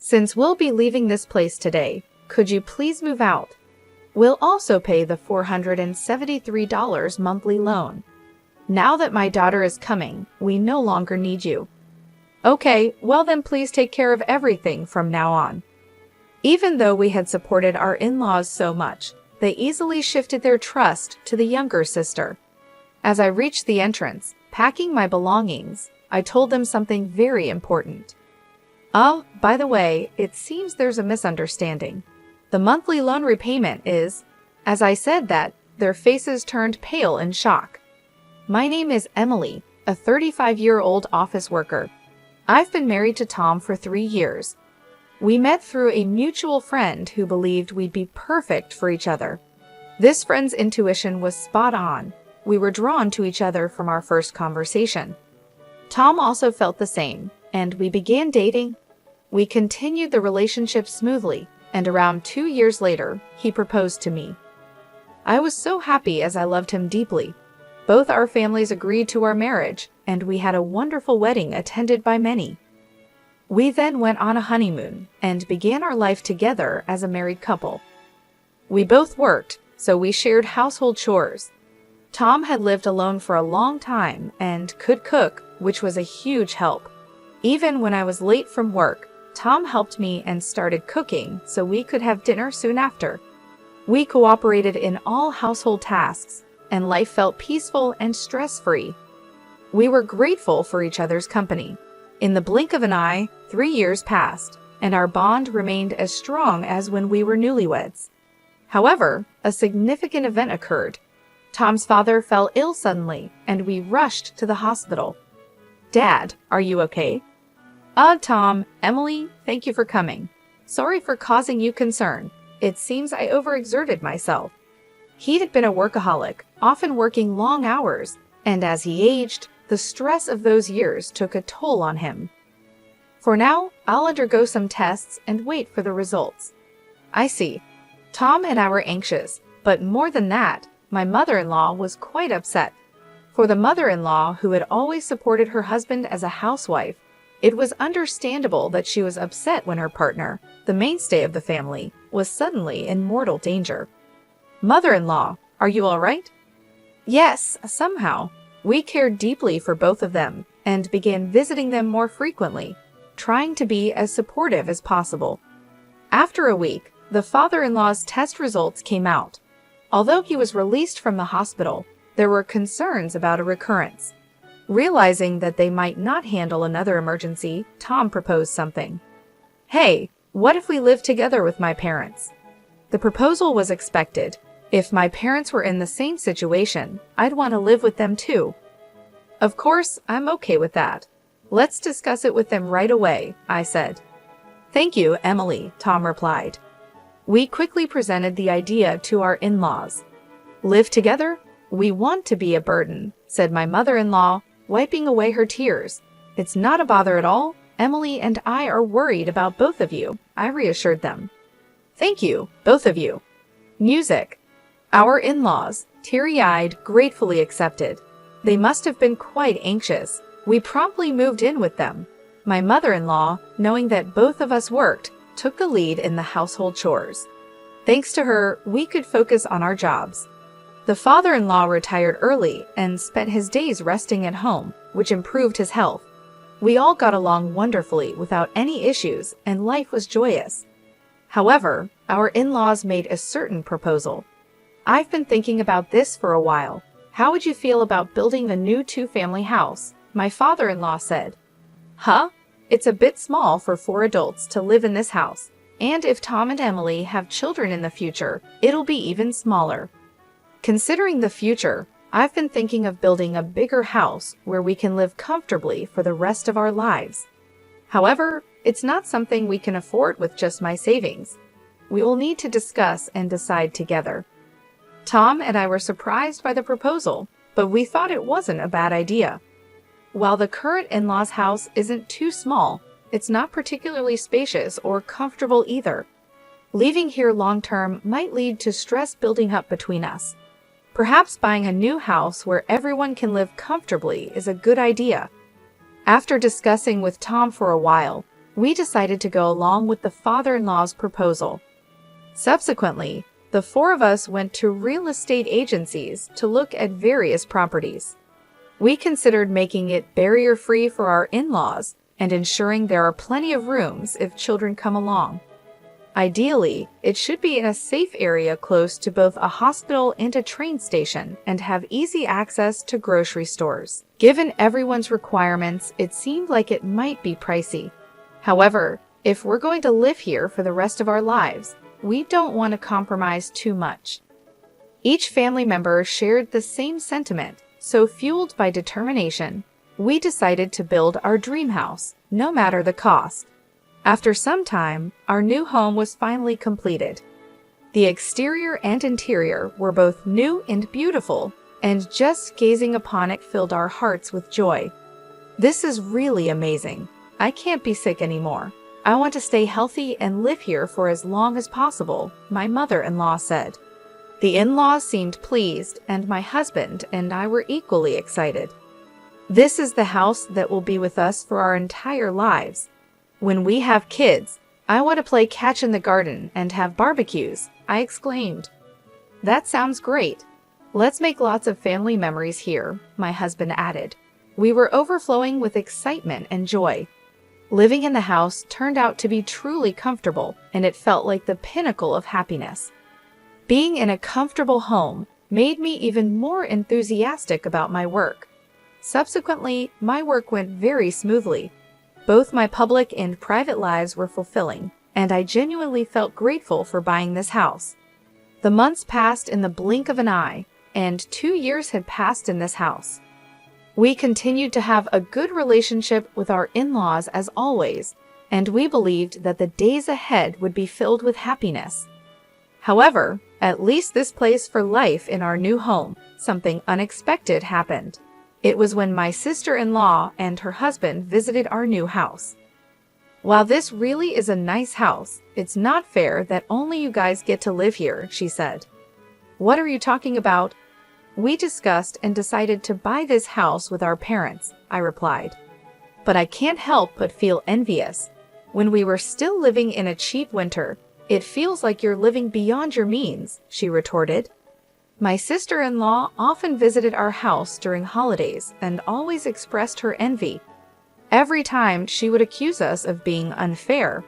Since we'll be leaving this place today, could you please move out? We'll also pay the $473 monthly loan. Now that my daughter is coming, we no longer need you. Okay, well then please take care of everything from now on. Even though we had supported our in-laws so much, they easily shifted their trust to the younger sister. As I reached the entrance, packing my belongings, I told them something very important. Oh, by the way, it seems there's a misunderstanding. The monthly loan repayment is... As I said that, their faces turned pale in shock. My name is Emily, a 35-year-old office worker. I've been married to Tom for 3 years. We met through a mutual friend who believed we'd be perfect for each other. This friend's intuition was spot on. We were drawn to each other from our first conversation. Tom also felt the same, and we began dating. We continued the relationship smoothly, and around 2 years later, he proposed to me. I was so happy as I loved him deeply. Both our families agreed to our marriage, and we had a wonderful wedding attended by many. We then went on a honeymoon and began our life together as a married couple. We both worked, so we shared household chores. Tom had lived alone for a long time and could cook, which was a huge help. Even when I was late from work, Tom helped me and started cooking so we could have dinner soon after. We cooperated in all household tasks, and life felt peaceful and stress-free. We were grateful for each other's company. In the blink of an eye, 3 years passed, and our bond remained as strong as when we were newlyweds. However, a significant event occurred. Tom's father fell ill suddenly, and we rushed to the hospital. Dad, are you okay? Tom, Emily, thank you for coming. Sorry for causing you concern. It seems I overexerted myself. He had been a workaholic, often working long hours, and as he aged, the stress of those years took a toll on him. For now, I'll undergo some tests and wait for the results. I see. Tom and I were anxious, but more than that, my mother-in-law was quite upset. For the mother-in-law who had always supported her husband as a housewife, it was understandable that she was upset when her partner, the mainstay of the family, was suddenly in mortal danger. Mother-in-law, are you all right? Yes, somehow. We cared deeply for both of them and began visiting them more frequently, trying to be as supportive as possible. After a week, the father-in-law's test results came out. Although he was released from the hospital, there were concerns about a recurrence. Realizing that they might not handle another emergency, Tom proposed something. Hey, what if we live together with my parents? The proposal was expected. If my parents were in the same situation, I'd want to live with them too. Of course, I'm okay with that. Let's discuss it with them right away, I said. Thank you, Emily, Tom replied. We quickly presented the idea to our in-laws. Live together? We want to be a burden, said my mother-in-law, wiping away her tears. It's not a bother at all. Emily and I are worried about both of you, I reassured them. Thank you, both of you. Music. Our in-laws, teary-eyed, gratefully accepted. They must have been quite anxious. We promptly moved in with them. My mother-in-law, knowing that both of us worked, took the lead in the household chores. Thanks to her, we could focus on our jobs. The father-in-law retired early and spent his days resting at home, which improved his health. We all got along wonderfully without any issues, and life was joyous. However, our in-laws made a certain proposal. I've been thinking about this for a while. How would you feel about building a new 2-family house? My father-in-law said. Huh? It's a bit small for 4 adults to live in this house. And if Tom and Emily have children in the future, it'll be even smaller. Considering the future, I've been thinking of building a bigger house where we can live comfortably for the rest of our lives. However, it's not something we can afford with just my savings. We will need to discuss and decide together. Tom and I were surprised by the proposal, but we thought it wasn't a bad idea. While the current in-laws house isn't too small, it's not particularly spacious or comfortable either. Leaving here long-term might lead to stress building up between us. Perhaps buying a new house where everyone can live comfortably is a good idea. After discussing with Tom for a while, we decided to go along with the father-in-law's proposal. Subsequently, the four of us went to real estate agencies to look at various properties. We considered making it barrier-free for our in-laws and ensuring there are plenty of rooms if children come along. Ideally, it should be in a safe area close to both a hospital and a train station and have easy access to grocery stores. Given everyone's requirements, it seemed like it might be pricey. However, if we're going to live here for the rest of our lives, we don't want to compromise too much. Each family member shared the same sentiment, so fueled by determination, we decided to build our dream house, no matter the cost. After some time, our new home was finally completed. The exterior and interior were both new and beautiful, and just gazing upon it filled our hearts with joy. This is really amazing. I can't be sick anymore. I want to stay healthy and live here for as long as possible, my mother-in-law said. The in-laws seemed pleased, and my husband and I were equally excited. This is the house that will be with us for our entire lives. When we have kids, I want to play catch in the garden and have barbecues, I exclaimed. That sounds great. Let's make lots of family memories here, my husband added. We were overflowing with excitement and joy. Living in the house turned out to be truly comfortable, and it felt like the pinnacle of happiness. Being in a comfortable home made me even more enthusiastic about my work. Subsequently, my work went very smoothly. Both my public and private lives were fulfilling, and I genuinely felt grateful for buying this house. The months passed in the blink of an eye, and 2 years had passed in this house. We continued to have a good relationship with our in-laws as always, and we believed that the days ahead would be filled with happiness. However, at least this place for life in our new home, something unexpected happened. It was when my sister-in-law and her husband visited our new house. While this really is a nice house, it's not fair that only you guys get to live here, she said. What are you talking about? We discussed and decided to buy this house with our parents, I replied. But I can't help but feel envious. When we were still living in a cheap winter, it feels like you're living beyond your means, she retorted. My sister-in-law often visited our house during holidays and always expressed her envy. Every time she would accuse us of being unfair.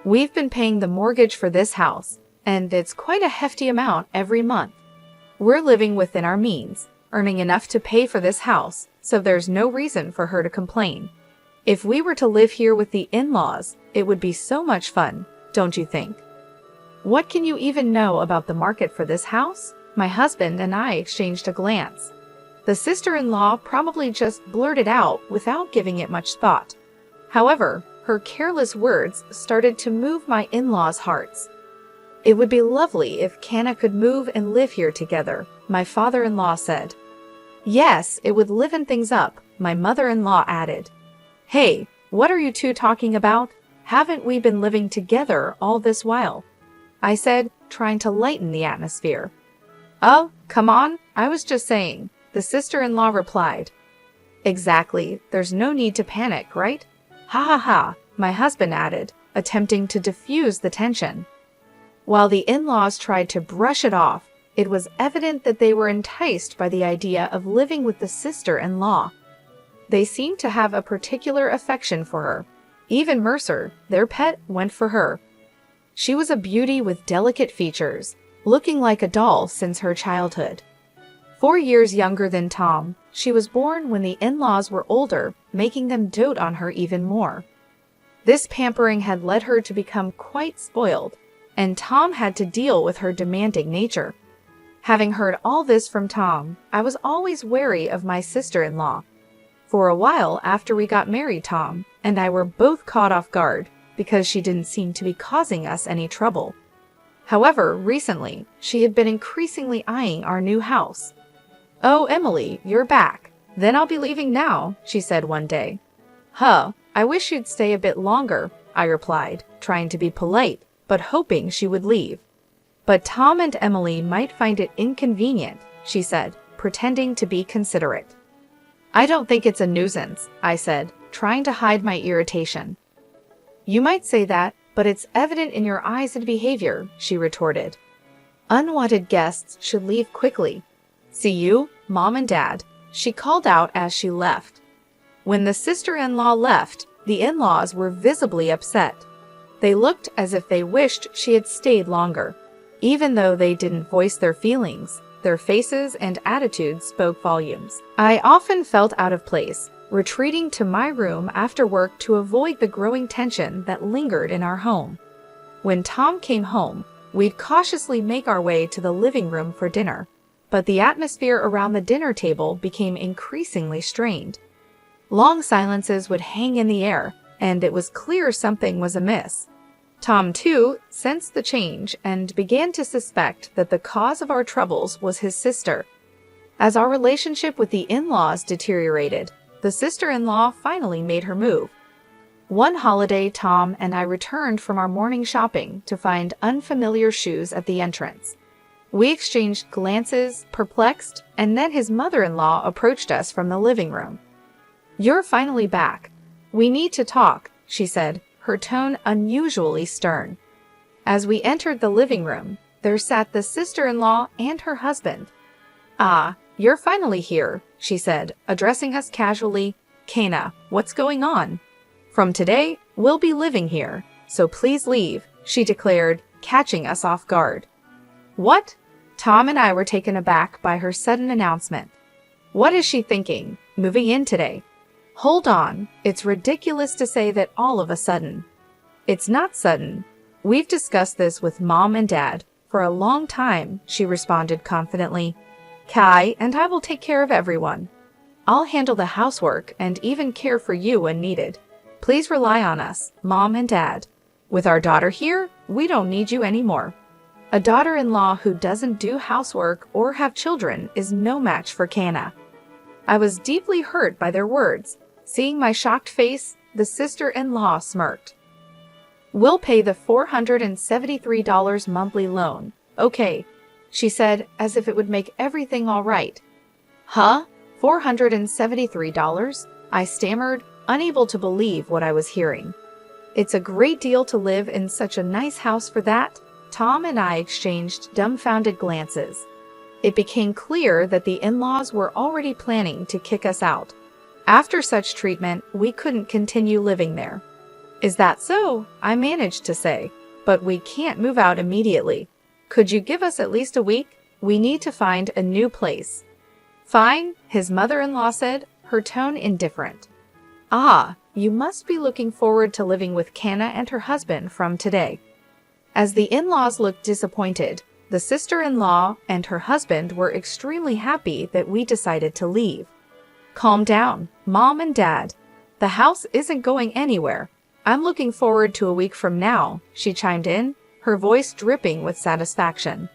We've been paying the mortgage for this house, and it's quite a hefty amount every month. We're living within our means, earning enough to pay for this house, so there's no reason for her to complain. If we were to live here with the in-laws, it would be so much fun, don't you think? What can you even know about the market for this house? My husband and I exchanged a glance. The sister-in-law probably just blurted out without giving it much thought. However, her careless words started to move my in-laws' hearts. It would be lovely if Kana could move and live here together, my father-in-law said. Yes, it would liven things up, my mother-in-law added. Hey, what are you two talking about? Haven't we been living together all this while? I said, trying to lighten the atmosphere. Oh, come on, I was just saying, the sister-in-law replied. Exactly, there's no need to panic, right? Ha ha ha, my husband added, attempting to diffuse the tension. While the in-laws tried to brush it off, it was evident that they were enticed by the idea of living with the sister-in-law. They seemed to have a particular affection for her. Even Mercer, their pet, went for her. She was a beauty with delicate features, looking like a doll since her childhood. 4 years younger than Tom, she was born when the in-laws were older, making them dote on her even more. This pampering had led her to become quite spoiled, and Tom had to deal with her demanding nature. Having heard all this from Tom, I was always wary of my sister-in-law. For a while after we got married, Tom and I were both caught off guard because she didn't seem to be causing us any trouble. However, recently, she had been increasingly eyeing our new house. Oh, Emily, you're back. Then I'll be leaving now, she said one day. Huh, I wish you'd stay a bit longer, I replied, trying to be polite, but hoping she would leave. But Tom and Emily might find it inconvenient, she said, pretending to be considerate. I don't think it's a nuisance, I said, trying to hide my irritation. You might say that, but it's evident in your eyes and behavior, she retorted. Unwanted guests should leave quickly. See you, Mom and Dad, she called out as she left. When the sister-in-law left, the in-laws were visibly upset. They looked as if they wished she had stayed longer. Even though they didn't voice their feelings, their faces and attitudes spoke volumes. I often felt out of place, retreating to my room after work to avoid the growing tension that lingered in our home. When Tom came home, we'd cautiously make our way to the living room for dinner, but the atmosphere around the dinner table became increasingly strained. Long silences would hang in the air, and it was clear something was amiss. Tom, too, sensed the change and began to suspect that the cause of our troubles was his sister. As our relationship with the in-laws deteriorated, the sister-in-law finally made her move. One holiday, Tom and I returned from our morning shopping to find unfamiliar shoes at the entrance. We exchanged glances, perplexed, and then his mother-in-law approached us from the living room. "You're finally back. We need to talk," she said, her tone unusually stern. As we entered the living room, there sat the sister-in-law and her husband. "Ah, you're finally here," she said, addressing us casually. "Kana, what's going on?" "From today, we'll be living here, so please leave," she declared, catching us off guard. "What?" Tom and I were taken aback by her sudden announcement. "What is she thinking, moving in today?" "Hold on, it's ridiculous to say that all of a sudden." "It's not sudden. We've discussed this with Mom and Dad for a long time," she responded confidently. "Kai and I will take care of everyone. I'll handle the housework and even care for you when needed. Please rely on us, Mom and Dad. With our daughter here, we don't need you anymore." A daughter-in-law who doesn't do housework or have children is no match for Kana. I was deeply hurt by their words. Seeing my shocked face, the sister-in-law smirked. "We'll pay the $473 monthly loan, okay," she said, as if it would make everything all right. "Huh? $473? I stammered, unable to believe what I was hearing. "It's a great deal to live in such a nice house for that." Tom and I exchanged dumbfounded glances. It became clear that the in-laws were already planning to kick us out. After such treatment, we couldn't continue living there. "Is that so?" I managed to say. "But we can't move out immediately. Could you give us at least a week? We need to find a new place." "Fine," his mother-in-law said, her tone indifferent. "Ah, you must be looking forward to living with Kana and her husband from today." As the in-laws looked disappointed, the sister-in-law and her husband were extremely happy that we decided to leave. "Calm down, Mom and Dad. The house isn't going anywhere. I'm looking forward to a week from now," she chimed in, her voice dripping with satisfaction.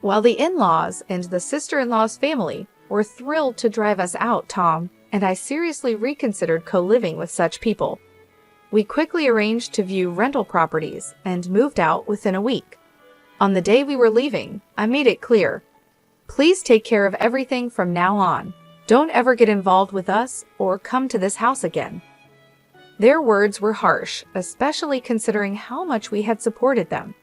While the in-laws and the sister-in-law's family were thrilled to drive us out, Tom and I seriously reconsidered co-living with such people. We quickly arranged to view rental properties and moved out within a week. On the day we were leaving, I made it clear. "Please take care of everything from now on. Don't ever get involved with us or come to this house again." Their words were harsh, especially considering how much we had supported them.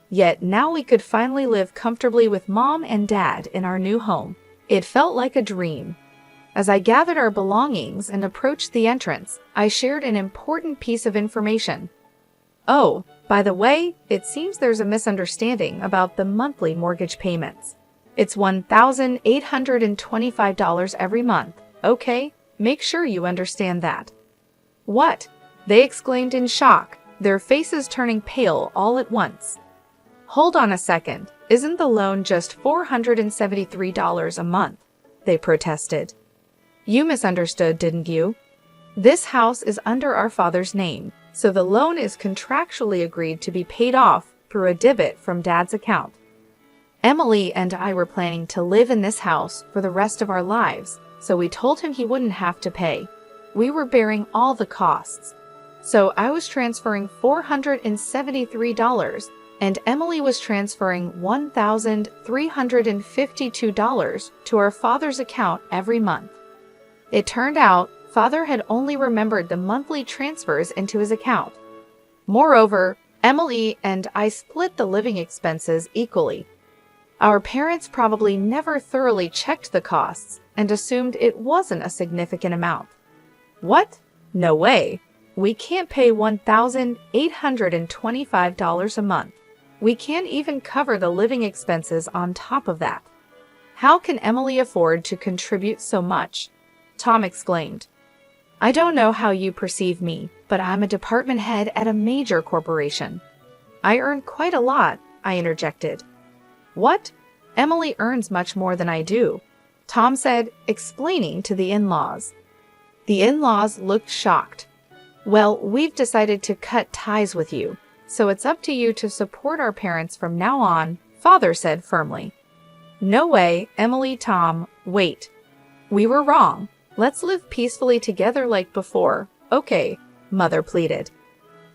Yet now we could finally live comfortably with Mom and Dad in our new home. It felt like a dream. As I gathered our belongings and approached the entrance, I shared an important piece of information. "Oh, by the way, it seems there's a misunderstanding about the monthly mortgage payments. It's $1,825 every month, okay? Make sure you understand that." "What?" they exclaimed in shock, their faces turning pale all at once. "Hold on a second, isn't the loan just $473 a month?" they protested. "You misunderstood, didn't you? This house is under our father's name, so the loan is contractually agreed to be paid off through a debit from Dad's account. Emily and I were planning to live in this house for the rest of our lives, so we told him he wouldn't have to pay. We were bearing all the costs. So I was transferring $473, and Emily was transferring $1,352 to our father's account every month. It turned out Father had only remembered the monthly transfers into his account. Moreover, Emily and I split the living expenses equally. Our parents probably never thoroughly checked the costs and assumed it wasn't a significant amount. What? No way. We can't pay $1,825 a month. We can't even cover the living expenses on top of that. How can Emily afford to contribute so much? Tom exclaimed. I don't know how you perceive me, but I'm a department head at a major corporation. I earn quite a lot, I interjected. What? Emily earns much more than I do, Tom said, explaining to the in-laws. The in-laws looked shocked. Well, we've decided to cut ties with you, so it's up to you to support our parents from now on, Father said firmly. No way, Emily, Tom, wait. We were wrong. Let's live peacefully together like before. Okay, Mother pleaded.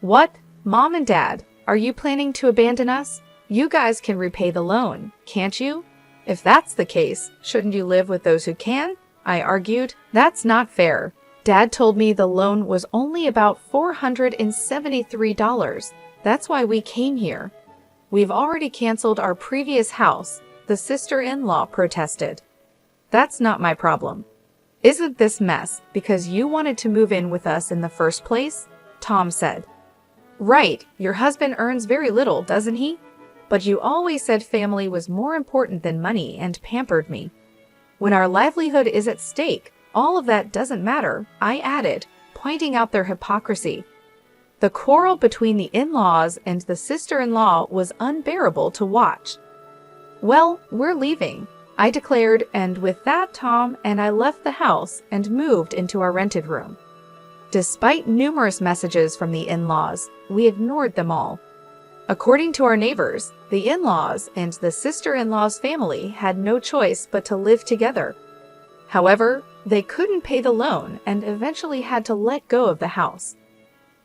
What? Mom and Dad, are you planning to abandon us? You guys can repay the loan, can't you? If that's the case, shouldn't you live with those who can? I argued. That's not fair. Dad told me the loan was only about $473. That's why we came here. We've already canceled our previous house, the sister-in-law protested. That's not my problem. Isn't this mess because you wanted to move in with us in the first place? Tom said. Right, your husband earns very little, doesn't he? But you always said family was more important than money and pampered me. When our livelihood is at stake, all of that doesn't matter, I added, pointing out their hypocrisy. The quarrel between the in-laws and the sister-in-law was unbearable to watch. Well, we're leaving, I declared, and with that Tom and I left the house and moved into our rented room. Despite numerous messages from the in-laws, we ignored them all. According to our neighbors, the in-laws and the sister-in-law's family had no choice but to live together. However, they couldn't pay the loan and eventually had to let go of the house.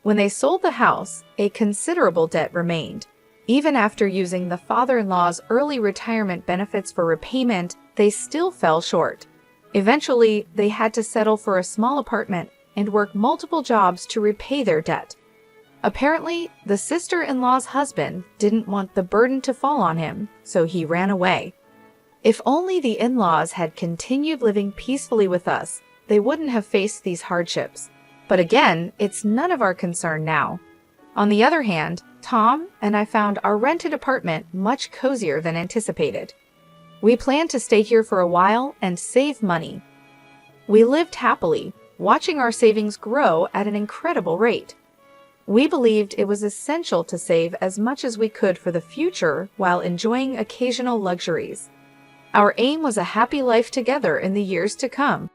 When they sold the house, a considerable debt remained. Even after using the father-in-law's early retirement benefits for repayment, they still fell short. Eventually, they had to settle for a small apartment and work multiple jobs to repay their debt. Apparently, the sister-in-law's husband didn't want the burden to fall on him, so he ran away. If only the in-laws had continued living peacefully with us, they wouldn't have faced these hardships. But again, it's none of our concern now. On the other hand, Tom and I found our rented apartment much cozier than anticipated. We planned to stay here for a while and save money. We lived happily, watching our savings grow at an incredible rate. We believed it was essential to save as much as we could for the future while enjoying occasional luxuries. Our aim was a happy life together in the years to come.